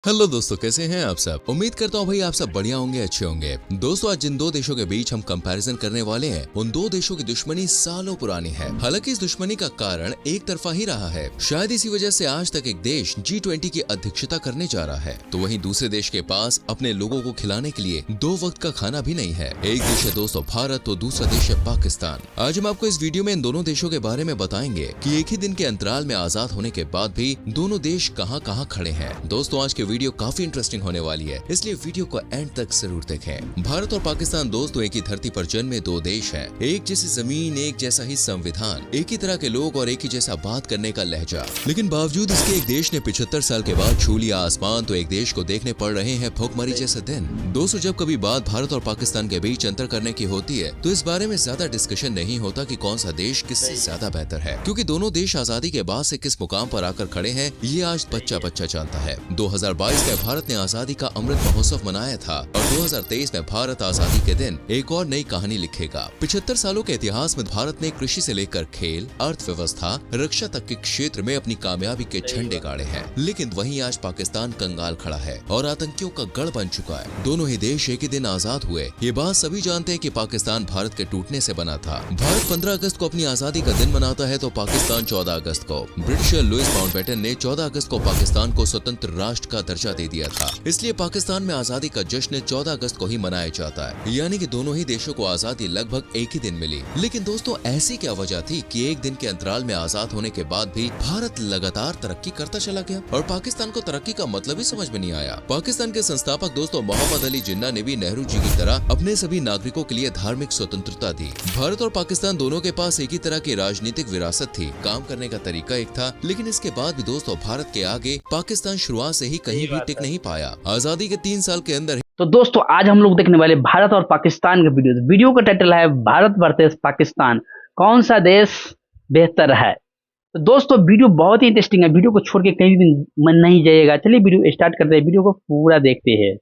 Hello दोस्तों, कैसे हैं आप सब। उम्मीद करता हूँ भाई आप सब बढ़िया होंगे, अच्छे होंगे। दोस्तों, आज जिन दो देशों के बीच हम कंपैरिजन करने वाले हैं, उन दो देशों की दुश्मनी सालों पुरानी है। हालांकि इस दुश्मनी का कारण एक तरफा ही रहा है। शायद इसी वजह से आज तक एक देश G20 की अध्यक्षता करने जा रहा है, तो वहीं दूसरे देश के पास अपने लोगों को खिलाने के लिए 2 वक्त का खाना भी नहीं है। एक देश है दोस्तों भारत, तो दूसरा देश है पाकिस्तान। आज हम आपको इस वीडियो में इन दोनों देशों के बारे में बताएंगे कि एक ही दिन के अंतराल में आजाद होने के बाद भी दोनों देश कहां खड़े हैं। दोस्तों, आज की वीडियो काफी इंटरेस्टिंग होने वाली है, इसलिए वीडियो को एंड तक जरूर देखें। भारत और पाकिस्तान दोस्तों एक ही धरती पर जन्मे 2 देश हैं। एक जैसी जमीन, एक जैसा ही संविधान, एक ही तरह के लोग और एक ही जैसा बात करने का लहजा। लेकिन बावजूद इसके एक देश ने 75 साल के बाद छू लिया आसमान, तो एक देश को देखने पड़ रहे हैं भूखमरी जैसे दिन। दोस्तों, जब कभी बात भारत और पाकिस्तान के बीच अंतर करने की होती है, तो इस बारे में ज्यादा डिस्कशन नहीं होता कि कौन सा देश किससे ज्यादा बेहतर है, क्योंकि दोनों देश आजादी के बाद से किस मुकाम पर आकर खड़े हैं, ये आज बच्चा जानता है। 2022 में भारत ने आजादी का अमृत महोत्सव मनाया था और 2023 में भारत आजादी के दिन एक और नई कहानी लिखेगा। 75 सालों के इतिहास में भारत ने कृषि से लेकर खेल, अर्थव्यवस्था, रक्षा तक के क्षेत्र में अपनी कामयाबी के झंडे गाड़े हैं। लेकिन वहीं आज पाकिस्तान कंगाल खड़ा है और आतंकियों का गढ़ बन चुका है। दोनों ही देश एक ही दिन आजाद हुए। ये बात सभी जानते हैं कि पाकिस्तान भारत के टूटने से बना था। भारत 15 अगस्त को अपनी आजादी का दिन मनाता है, तो पाकिस्तान 14 अगस्त को। ब्रिटिशर लुइस माउंटबेटन ने 14 अगस्त को पाकिस्तान को स्वतंत्र राष्ट्र का दर्जा दे दिया था। इसलिए पाकिस्तान में आजादी का जश्न 14 अगस्त को ही मनाया जाता है, यानी कि दोनों ही देशों को आजादी लगभग एक ही दिन मिली। लेकिन दोस्तों, ऐसी क्या वजह थी कि एक दिन के अंतराल में आजाद होने के बाद भी भारत लगातार तरक्की करता चला गया और पाकिस्तान को तरक्की का मतलब ही समझ में नहीं आया। पाकिस्तान के संस्थापक दोस्तों मोहम्मद अली जिन्ना ने भी नेहरू जी की तरह अपने सभी नागरिकों के लिए धार्मिक स्वतंत्रता दी। भारत और पाकिस्तान दोनों के पास एक ही तरह की राजनीतिक विरासत थी, काम करने का तरीका एक था। लेकिन इसके बाद भी दोस्तों भारत के आगे पाकिस्तान शुरुआत से ही कहीं भी टिक नहीं पाया। आजादी के 3 साल के अंदर। तो दोस्तों, आज हम लोग देखने वाले भारत और पाकिस्तान का वीडियो का टाइटल है भारत वर्सेस पाकिस्तान, कौन सा देश बेहतर है। तो दोस्तों, वीडियो बहुत ही इंटरेस्टिंग है, वीडियो को छोड़ के कहीं भी मन नहीं जाएगा। चलिए वीडियो स्टार्ट करते हैं, वीडियो को पूरा देखते हैं।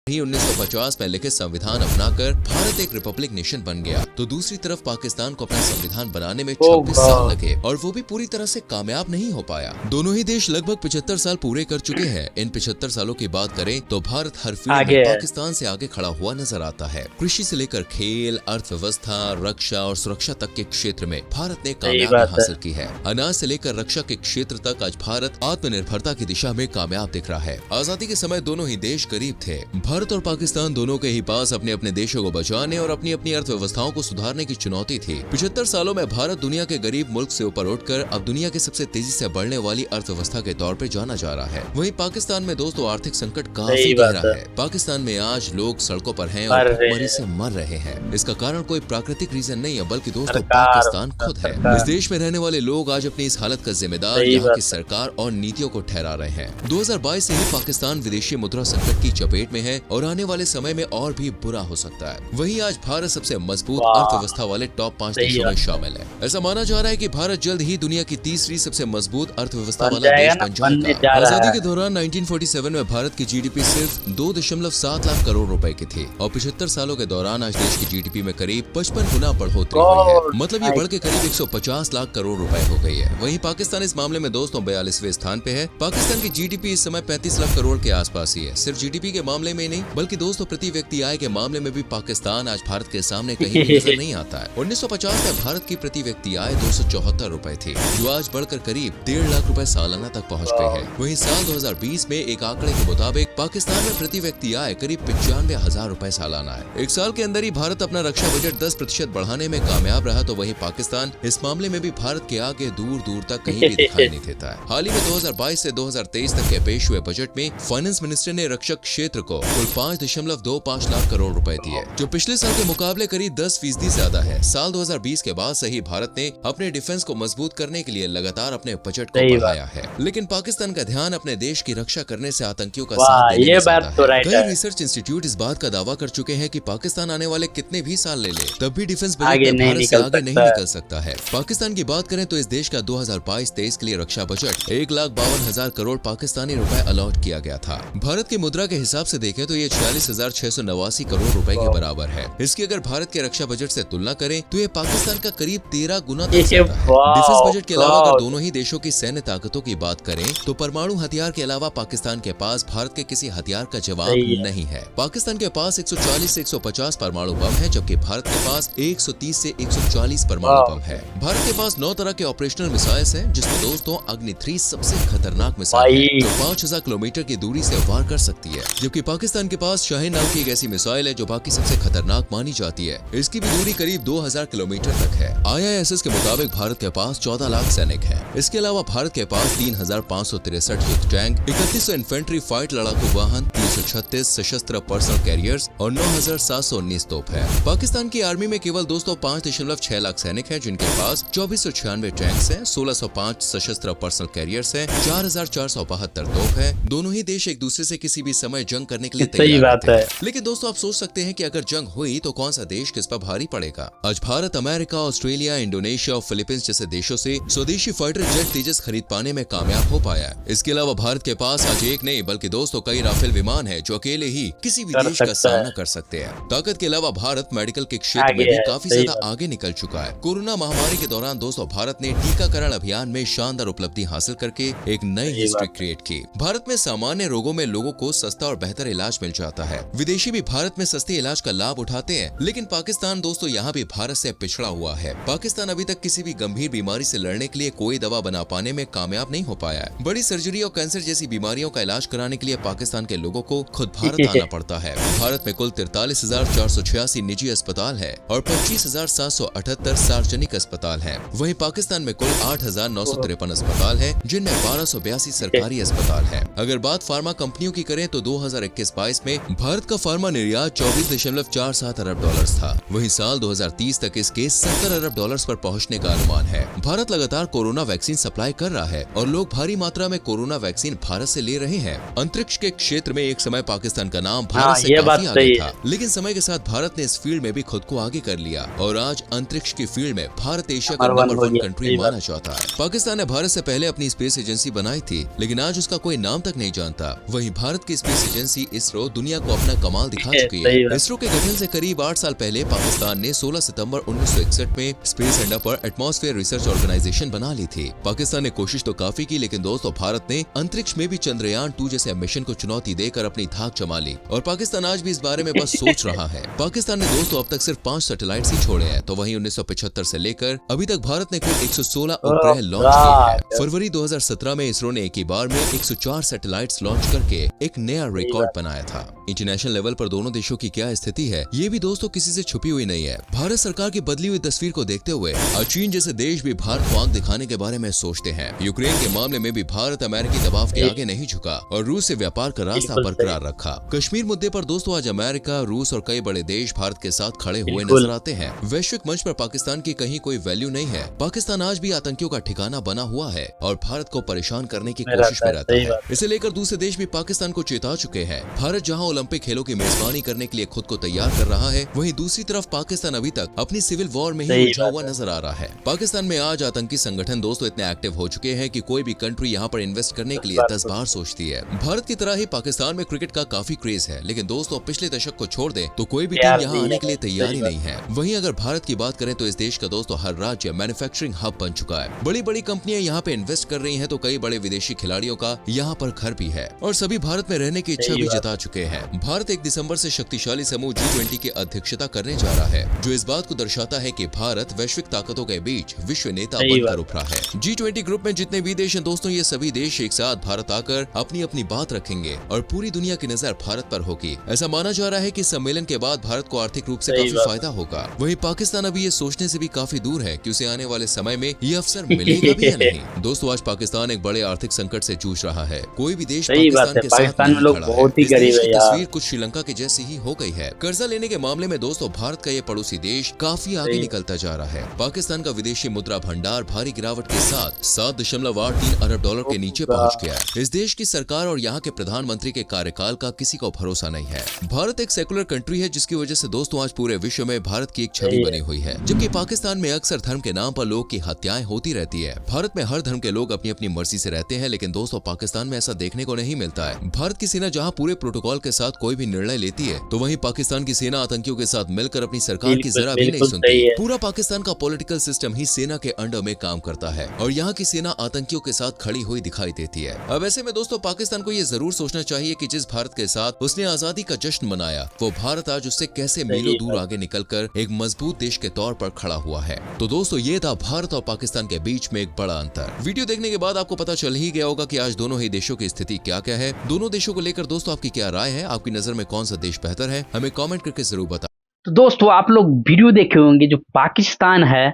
1950 में लिखित संविधान अपनाकर भारत एक रिपब्लिक नेशन बन गया, तो दूसरी तरफ पाकिस्तान को अपना संविधान बनाने में 26 साल लगे और वो भी पूरी तरह से कामयाब नहीं हो पाया। दोनों ही देश लगभग 75 साल पूरे कर चुके हैं। इन 75 सालों की बात करें तो भारत हर फील्ड में पाकिस्तान से आगे खड़ा हुआ नजर आता है। कृषि से लेकर खेल, अर्थव्यवस्था, रक्षा और सुरक्षा तक के क्षेत्र में भारत ने कामयाबी हासिल की है। अनाज से लेकर रक्षा के क्षेत्र तक आज भारत आत्मनिर्भरता की दिशा में कामयाब दिख रहा है। आजादी के समय दोनों ही देश गरीब थे। भारत और पाकिस्तान दोनों के ही पास अपने अपने देशों को बचाने और अपनी अपनी अर्थव्यवस्थाओं को सुधारने की चुनौती थी। 75 सालों में भारत दुनिया के गरीब मुल्क से ऊपर उठकर अब दुनिया के सबसे तेजी से बढ़ने वाली अर्थव्यवस्था के तौर पर जाना जा रहा है। वहीं पाकिस्तान में दोस्तों आर्थिक संकट काफी गहरा है। पाकिस्तान में आज लोग सड़कों पर हैं और भूखमरी से मर रहे हैं। इसका कारण कोई प्राकृतिक रीजन नहीं है, बल्कि दोस्तों पाकिस्तान खुद है। इस देश में रहने वाले लोग आज अपनी इस हालत का जिम्मेदार यहाँ की सरकार और नीतियों को ठहरा रहे हैं। 2022 से ही पाकिस्तान विदेशी मुद्रा संकट की चपेट में है और आने वाले समय में और भी बुरा हो सकता है। वहीं आज भारत सबसे मजबूत अर्थव्यवस्था वाले टॉप 5 देशों में शामिल है। ऐसा माना जा रहा है कि भारत जल्द ही दुनिया की तीसरी सबसे मजबूत अर्थव्यवस्था वाला देश बन जाएगा। आजादी के दौरान 1947 में भारत की जीडीपी सिर्फ 2.7 लाख करोड़ रुपए की थी और 75 सालों के दौरान आज देश की जीडीपी में करीब 55 गुना बढ़ोतरी हुई है। मतलब ये बढ़ के करीब 150 लाख करोड़ रुपए हो गई है। वहीं पाकिस्तान इस मामले में दोस्तों 42वें स्थान पे है। पाकिस्तान की जीडीपी इस समय 35 लाख करोड़ के आसपास ही है। सिर्फ जीडीपी के मामले में नहीं, बल्कि दोस्तों प्रति व्यक्ति आय के मामले में भी पाकिस्तान आज भारत के सामने कहीं नजर नहीं आता है। 1950 में भारत की प्रति व्यक्ति आय 274 रुपए थी, जो आज बढ़कर करीब 1.5 लाख रुपए सालाना तक पहुंच गई है। वहीं साल 2020 में एक आंकड़े के मुताबिक पाकिस्तान में प्रति व्यक्ति आय करीब 95,000 रुपए सालाना है। एक साल के अंदर ही भारत अपना रक्षा बजट 10% बढ़ाने में कामयाब रहा, तो वहीं पाकिस्तान इस मामले में भी भारत के आगे दूर दूर तक कहीं भी दिखाई नहीं देता है। हाल ही में 2022 से 2023 तक के पेश हुए बजट में फाइनेंस मिनिस्टर ने रक्षा क्षेत्र को कुल 5.25 लाख करोड़ रुपए दिए, जो पिछले साल के मुकाबले करीब 10% ज्यादा है। साल 2020 के बाद से ही भारत ने अपने डिफेंस को मजबूत करने के लिए लगातार अपने बजट को बढ़ाया है। लेकिन पाकिस्तान का ध्यान अपने देश की रक्षा करने से आतंकियों का साथ देने में ज्यादा है। कई रिसर्च इंस्टीट्यूट इस बात का दावा कर चुके हैं कि पाकिस्तान आने वाले कितने भी साल ले ले, तब भी डिफेंस बजट में भारत से आगे नहीं निकल सकता है। पाकिस्तान की बात करें तो इस देश का 2022-23 के लिए रक्षा बजट 1,52,000 करोड़ पाकिस्तानी रुपए अलॉट किया गया था। भारत की मुद्रा के हिसाब से देखें तो तो ये 46,689 करोड़ रुपए के बराबर है। इसकी अगर भारत के रक्षा बजट से तुलना करें तो ये पाकिस्तान का करीब 13 गुना तक ज्यादा है। डिफेंस बजट के अलावा अगर दोनों ही देशों की सैन्य ताकतों की बात करें तो परमाणु हथियार के अलावा पाकिस्तान के पास भारत के किसी हथियार का जवाब नहीं है। पाकिस्तान के पास 140 से 150 परमाणु बम है, जबकि भारत के पास 130 से 140 परमाणु बम है। भारत के पास 9 तरह के ऑपरेशनल मिसाइल्स हैं, जिसमें दोस्तों अग्नि 3 सबसे खतरनाक मिसाइल है जो 5000 किलोमीटर की दूरी से वार कर सकती है, जबकि पाकिस्तान के पास शाहीन नाम की एक ऐसी मिसाइल है जो बाकी सबसे खतरनाक मानी जाती है। इसकी भी दूरी करीब 2000 किलोमीटर तक है। IISS के मुताबिक भारत के पास 14 लाख सैनिक हैं। इसके अलावा भारत के पास 3563 युद्ध टैंक, 3100 इन्फेंट्री फाइट लड़ाकू वाहन, 336 सशस्त्र पर्सनल कैरियर्स और 9719 तोप है। पाकिस्तान की आर्मी में केवल दोस्तों 5.6 लाख सैनिक हैं, जिनके पास 2496 टैंक्स हैं, 1605 सशस्त्र पर्सनल कैरियर्स हैं, 4472 तोप है। दोनों ही देश एक दूसरे से किसी भी समय जंग करने के लिए तैयार रहते हैं। लेकिन दोस्तों आप सोच सकते हैं कि अगर जंग हुई तो कौन सा देश किस पर भारी पड़ेगा। आज भारत अमेरिका, ऑस्ट्रेलिया, इंडोनेशिया और फिलीपींस जैसे देशों से स्वदेशी फाइटर जेट तेजस खरीद पाने में कामयाब हो पाया है। इसके अलावा भारत के पास आज एक नहीं बल्कि दोस्तों कई राफेल विमान है जो अकेले ही किसी भी देश का सामना कर सकते हैं। ताकत के अलावा भारत मेडिकल के क्षेत्र में भी काफी ज्यादा आगे निकल चुका है। कोरोना महामारी के दौरान दोस्तों भारत ने टीकाकरण अभियान में शानदार उपलब्धि हासिल करके एक नई हिस्ट्री क्रिएट की। भारत में सामान्य रोगों में लोगों को सस्ता और बेहतर इलाज मिल जाता है। विदेशी भी भारत में सस्ते इलाज का लाभ उठाते हैं, लेकिन पाकिस्तान दोस्तों यहाँ भी भारत से पिछड़ा हुआ है। पाकिस्तान अभी तक किसी भी गंभीर बीमारी से लड़ने के लिए कोई दवा बना पाने में कामयाब नहीं हो पाया है। बड़ी सर्जरी और कैंसर जैसी बीमारियों का इलाज कराने के लिए पाकिस्तान के लोगों को खुद भारत आना पड़ता है। भारत में कुल 43,486 निजी अस्पताल है और 25,778 सार्वजनिक अस्पताल है। वहीं पाकिस्तान में कुल 8,953 अस्पताल है, जिनमें 1282 सरकारी अस्पताल है। अगर बात फार्मा कंपनियों की करें तो 2021-22 में भारत का फार्मा निर्यात 24.47 अरब डॉलर था। वहीं साल 2030 तक इसके 70 अरब डॉलर्स पर पहुंचने का अनुमान है। भारत लगातार कोरोना वैक्सीन सप्लाई कर रहा है और लोग भारी मात्रा में कोरोना वैक्सीन भारत से ले रहे हैं। अंतरिक्ष के क्षेत्र में एक समय पाकिस्तान का नाम भारत से काफी आगे था, लेकिन समय के साथ भारत ने इस फील्ड में भी खुद को आगे कर लिया और आज अंतरिक्ष की फील्ड में भारत एशिया का नंबर 1 कंट्री माना जाता है। पाकिस्तान ने भारत से पहले अपनी स्पेस एजेंसी बनाई थी, लेकिन आज उसका कोई नाम तक नहीं जानता। वहीं भारत की स्पेस एजेंसी इसरो दुनिया को अपना कमाल दिखा चुकी है। इसरो के गठन से करीब 8 साल पहले पाकिस्तान ने 16 सितंबर 1961 में space and upper atmosphere research organisation बना ली थी। पाकिस्तान ने कोशिश तो काफी की, लेकिन दोस्तों भारत ने अंतरिक्ष में भी चंद्रयान 2 जैसे मिशन को चुनौती देकर अपनी धाक जमा ली और पाकिस्तान आज भी इस बारे में बस सोच रहा है। पाकिस्तान ने दोस्तों अब तक सिर्फ 5 सैटेलाइट्स ही छोड़े हैं, तो वहीं 1975 से लेकर अभी तक भारत ने कुल 116 उपग्रह लॉन्च किए हैं। फरवरी 2017 में इसरो ने एक ही बार में 104 सैटेलाइट्स लॉन्च करके एक नया रिकॉर्ड बनाया था। इंटरनेशनल लेवल पर दोनों देशों की क्या स्थिति है ये भी दोस्तों किसी से छुपी हुई नहीं है। भारत सरकार की बदली हुई तस्वीर को देखते हुए चीन जैसे देश भी भारत को आंख दिखाने के बारे में सोचते हैं। यूक्रेन के मामले में भी भारत अमेरिकी दबाव के आगे नहीं झुका और रूस से व्यापार का रास्ता बरकरार रखा। कश्मीर मुद्दे पर दोस्तों आज अमेरिका, रूस और कई बड़े देश भारत के साथ खड़े हुए नजर आते हैं। वैश्विक मंच पर पाकिस्तान की कहीं कोई वैल्यू नहीं है। पाकिस्तान आज भी आतंकियों का ठिकाना बना हुआ है और भारत को परेशान करने की कोशिश में रहता है। इसे लेकर दूसरे देश भी पाकिस्तान को चेता चुके हैं। भारत जहां ओलंपिक खेलों की मेजबानी करने के लिए खुद को तैयार कर रहा है, वहीं दूसरी तरफ पाकिस्तान अभी तक अपनी सिविल वॉर में ही उलझा हुआ नजर आ रहा है। पाकिस्तान में आज आतंकी संगठन दोस्तों इतने एक्टिव हो चुके हैं कि कोई भी कंट्री यहाँ पर इन्वेस्ट करने के लिए 10 बार सोचती है। भारत की तरह ही पाकिस्तान में क्रिकेट का काफी क्रेज है, लेकिन दोस्तों पिछले दशक को छोड़ दें तो कोई भी टीम यहाँ आने के लिए तैयार ही नहीं है। वहीं अगर भारत की बात करें तो इस देश का दोस्तों हर राज्य मैन्युफैक्चरिंग हब बन चुका है। बड़ी बड़ी कंपनियां यहाँ पे इन्वेस्ट कर रही हैं, तो कई बड़े विदेशी खिलाड़ियों का यहाँ पर घर भी है और सभी भारत में रहने की इच्छा भी जता चुके हैं। भारत 1 दिसंबर से शक्तिशाली समूह G20 की अध्यक्षता करने जा रहा है, जो इस बात को दर्शाता है कि भारत वैश्विक ताकतों के बीच विश्व नेता बनकर उभरा है। G20 ग्रुप में जितने भी देश हैं दोस्तों, ये सभी देश एक साथ भारत आकर अपनी अपनी बात रखेंगे और पूरी दुनिया की नजर भारत पर होगी। ऐसा माना जा रहा है कि सम्मेलन के बाद भारत को आर्थिक रूप से काफी फायदा होगा। वहीं पाकिस्तान अभी ये सोचने से भी काफी दूर है कि उसे आने वाले समय में ये अवसर मिलेगा भी या नहीं। दोस्तों आज पाकिस्तान एक बड़े आर्थिक संकट से जूझ रहा है। कोई भी देश पाकिस्तान के साथ नहीं खड़ा है। इस देश की तस्वीर कुछ श्रीलंका की जैसी ही हो गई है। कर्जा लेने के मामले में दोस्तों भारत का ये पड़ोसी देश काफी आगे निकलता जा रहा है। पाकिस्तान का विदेशी मुद्रा भंडार भारी गिरावट के साथ 7.83 अरब डॉलर के नीचे पहुंच गया है। इस देश की सरकार और यहाँ के प्रधानमंत्री के कार्यकाल का किसी को भरोसा नहीं है। भारत एक सेकुलर कंट्री है, जिसकी वजह से दोस्तों आज पूरे विश्व में भारत की एक छवि बनी हुई है, जबकि पाकिस्तान में अक्सर धर्म के नाम पर लोगों की हत्याएं होती रहती है। भारत में हर धर्म के लोग अपनी अपनी मर्जी से रहते हैं, लेकिन दोस्तों पाकिस्तान में ऐसा देखने को नहीं मिलता है। भारत की सेना जहाँ पूरे प्रोटोकॉल प्रोटोकॉल के साथ कोई भी निर्णय लेती है तो वहीं पाकिस्तान की सेना आतंकियों के साथ मिलकर अपनी सरकार की जरा भी नहीं सुनती। पूरा पाकिस्तान का पॉलिटिकल सिस्टम ही सेना के अंडर में काम करता है और यहाँ की सेना आतंकियों के साथ खड़ी हुई दिखाई देती है। अब ऐसे में दोस्तों पाकिस्तान को ये जरूर सोचना चाहिए कि जिस भारत के साथ उसने आजादी का जश्न मनाया, वो भारत आज उससे कैसे मीलों दूर आगे निकलकर एक मजबूत देश के तौर पर खड़ा हुआ है। तो दोस्तों ये था भारत और पाकिस्तान के बीच में एक बड़ा अंतर। वीडियो देखने के बाद आपको पता चल ही गया होगा कि आज दोनों ही देशों की स्थिति क्या क्या है। दोनों देशों को लेकर दोस्तों आपकी क्या राय है? आपकी नजर में कौन सा देश बेहतर है? हमें कमेंट करके जरूर बताएं। तो दोस्तों आप लोग वीडियो देखे होंगे, जो पाकिस्तान है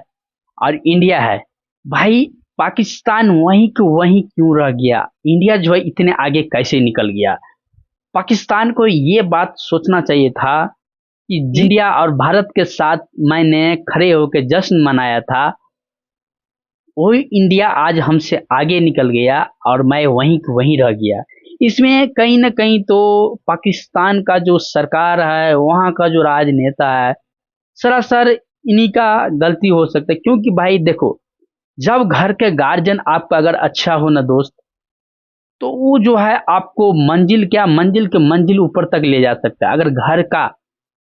और इंडिया है, भाई पाकिस्तान वहीं के वहीं क्यों रह गया? इंडिया जो है इतने आगे कैसे निकल गया? पाकिस्तान को ये बात सोचना चाहिए था कि इंडिया और भारत के साथ मैंने खड़े होकर जश्न मनाया था, वही इंडिया आज हमसे आगे निकल गया और मैं वहीं के वहीं रह गया। इसमें कहीं ना कहीं तो पाकिस्तान का जो सरकार है, वहाँ का जो राजनेता है, सरासर इन्हीं का गलती हो सकता है। क्योंकि भाई देखो, जब घर के गार्जियन आपका अगर अच्छा हो ना दोस्त, तो वो जो है आपको मंजिल के मंजिल ऊपर तक ले जा सकता है। अगर घर का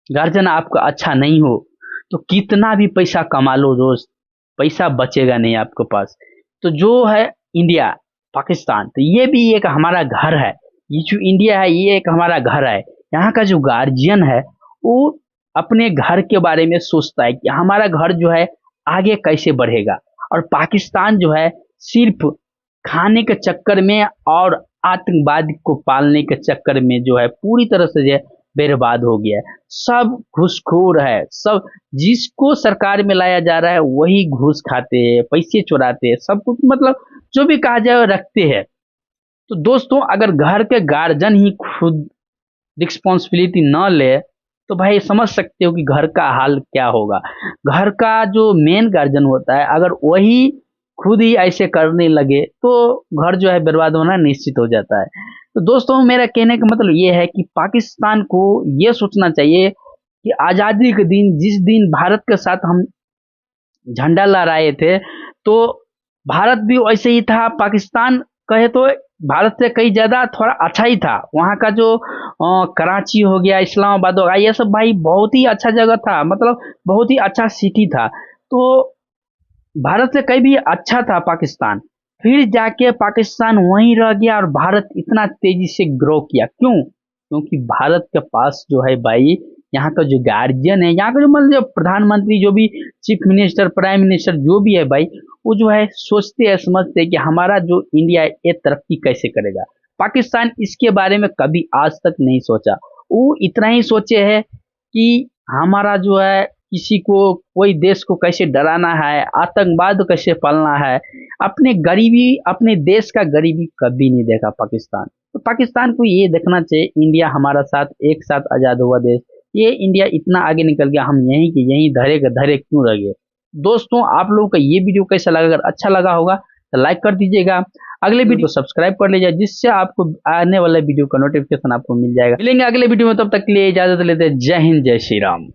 गार्जियन आपका अच्छा नहीं हो तो कितना भी पैसा कमा लो दोस्त, पैसा बचेगा नहीं आपके पास। तो जो है इंडिया पाकिस्तान, तो ये भी एक हमारा घर है। ये जो इंडिया है ये एक हमारा घर है। यहाँ का जो गार्जियन है वो अपने घर के बारे में सोचता है कि हमारा घर जो है आगे कैसे बढ़ेगा। और पाकिस्तान जो है सिर्फ खाने के चक्कर में और आतंकवाद को पालने के चक्कर में जो है पूरी तरह से जो है बर्बाद हो गया है। सब घूसखोर है, सब जिसको सरकार में लाया जा रहा है वही घूस खाते हैं, पैसे चुराते हैं, सब कुछ मतलब जो भी कहा जाए रखते हैं। तो दोस्तों अगर घर के गार्जियन ही खुद रिस्पॉन्सिबिलिटी न ले तो भाई समझ सकते हो कि घर का हाल क्या होगा। घर का जो मेन गार्जियन होता है, अगर वही खुद ही ऐसे करने लगे तो घर जो है बर्बाद होना निश्चित हो जाता है। तो दोस्तों मेरा कहने का मतलब ये है कि पाकिस्तान को ये सोचना चाहिए कि आज़ादी के दिन, जिस दिन भारत के साथ हम झंडा लहराए थे, तो भारत भी वैसे ही था। पाकिस्तान कहे तो भारत से कई ज़्यादा थोड़ा अच्छा ही था। वहाँ का जो कराची हो गया, इस्लामाबाद हो गया, ये सब भाई बहुत ही अच्छा जगह था, मतलब बहुत ही अच्छा सिटी था। तो भारत से कहीं भी अच्छा था पाकिस्तान। फिर जाके पाकिस्तान वहीं रह गया और भारत इतना तेजी से ग्रो किया। क्यों? क्योंकि भारत के पास जो है भाई यहाँ का जो गार्जियन है, यहाँ का जो मतलब प्रधानमंत्री, जो भी चीफ मिनिस्टर, प्राइम मिनिस्टर जो भी है भाई, वो जो है सोचते हैं, समझते हैं कि हमारा जो इंडिया है ये तरक्की कैसे करेगा। पाकिस्तान इसके बारे में कभी आज तक नहीं सोचा। वो इतना ही सोचे है कि हमारा जो है किसी को, कोई देश को कैसे डराना है, आतंकवाद कैसे पालना है। अपने गरीबी, अपने देश का गरीबी कभी नहीं देखा पाकिस्तान। तो पाकिस्तान को ये देखना चाहिए इंडिया हमारा साथ, एक साथ आज़ाद हुआ देश, ये इंडिया इतना आगे निकल गया, हम यहीं के यहीं धरे के धरे क्यों रह गए। दोस्तों आप लोगों का ये वीडियो कैसा लगा? अगर अच्छा लगा होगा तो लाइक कर दीजिएगा, अगले वीडियो को सब्सक्राइब कर लीजिए, जिससे आपको आने वाले वीडियो का नोटिफिकेशन आपको मिल जाएगा। मिलेंगे अगले वीडियो में, तब तक के लिए इजाजत लेते हैं। जय हिंद, जय श्री राम।